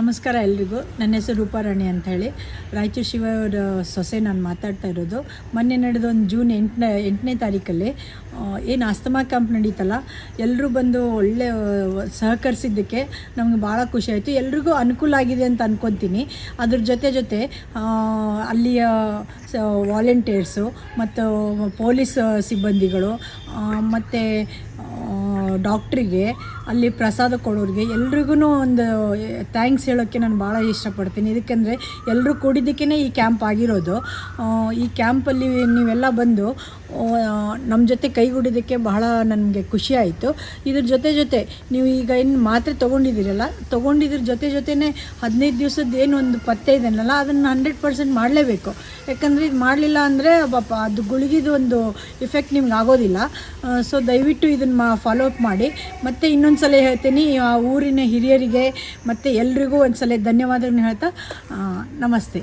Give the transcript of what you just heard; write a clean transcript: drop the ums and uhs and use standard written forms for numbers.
ನಮಸ್ಕಾರ ಎಲ್ರಿಗೂ. ನನ್ನ ಹೆಸರು ರೂಪಾರಾಣಿ ಅಂಥೇಳಿ, ರಾಯಚೂರು ಶಿವರ ಸೊಸೆ ನಾನು ಮಾತಾಡ್ತಾ ಇರೋದು. ಮೊನ್ನೆ ನಡೆದ ಒಂದು ಜೂನ್ 8ನೇ ತಾರೀಕಲ್ಲಿ ಏನು ಅಸ್ತಮಾ ಕ್ಯಾಂಪ್ ನಡೀತಲ್ಲ, ಎಲ್ಲರೂ ಬಂದು ಒಳ್ಳೆ ಸಹಕರಿಸಿದ್ದಕ್ಕೆ ನಮಗೆ ಭಾಳ ಖುಷಿ ಆಯಿತು. ಎಲ್ರಿಗೂ ಅನುಕೂಲ ಆಗಿದೆ ಅಂತ ಅಂದ್ಕೊತೀನಿ. ಅದ್ರ ಜೊತೆ ಅಲ್ಲಿಯ ವಾಲಂಟಿಯರ್ಸು ಮತ್ತು ಪೊಲೀಸ್ ಸಿಬ್ಬಂದಿಗಳು ಮತ್ತು ಡಾಕ್ಟ್ರಿಗೆ, ಅಲ್ಲಿ ಪ್ರಸಾದ ಕೊಡೋರಿಗೆ ಎಲ್ರಿಗೂ ಒಂದು ಥ್ಯಾಂಕ್ಸ್ ಹೇಳೋಕ್ಕೆ ನಾನು ಭಾಳ ಇಷ್ಟಪಡ್ತೀನಿ. ಇದಕ್ಕೆಂದರೆ ಎಲ್ಲರೂ ಕೂಡಿದ್ದಕ್ಕೇ ಈ ಕ್ಯಾಂಪ್ ಆಗಿರೋದು. ಈ ಕ್ಯಾಂಪಲ್ಲಿ ನೀವೆಲ್ಲ ಬಂದು ನಮ್ಮ ಜೊತೆ ಕೈಗೂಡಿದ್ದಕ್ಕೆ ಬಹಳ ನನಗೆ ಖುಷಿ ಆಯಿತು. ಇದ್ರ ಜೊತೆ ನೀವು ಈಗ ಏನು ಮಾತ್ರೆ ತೊಗೊಂಡಿದ್ರ ಜೊತೆನೇ 15 ದಿವಸದ ಏನು ಒಂದು ಪಥ್ಯ ಇದೆಯಲ್ಲ, ಅದನ್ನು 100% ಮಾಡಲೇಬೇಕು. ಯಾಕಂದರೆ ಇದು ಮಾಡಲಿಲ್ಲ ಅಂದರೆ ಅದು ಗುಳಿಗಿದು ಒಂದು ಇಫೆಕ್ಟ್ ನಿಮ್ಗೆ ಆಗೋದಿಲ್ಲ. ಸೊ ದಯವಿಟ್ಟು ಇದನ್ನು ಫಾಲೋ ಅಪ್ ಮಾಡಿ. ಮತ್ತು ಇನ್ನೊಂದು ಸಲ ಹೇಳ್ತೀನಿ, ಆ ಊರಿನ ಹಿರಿಯರಿಗೆ ಮತ್ತು ಎಲ್ರಿಗೂ ಒಂದು ಸಲ ಧನ್ಯವಾದಗಳನ್ನ ಹೇಳ್ತಾ ನಮಸ್ತೆ.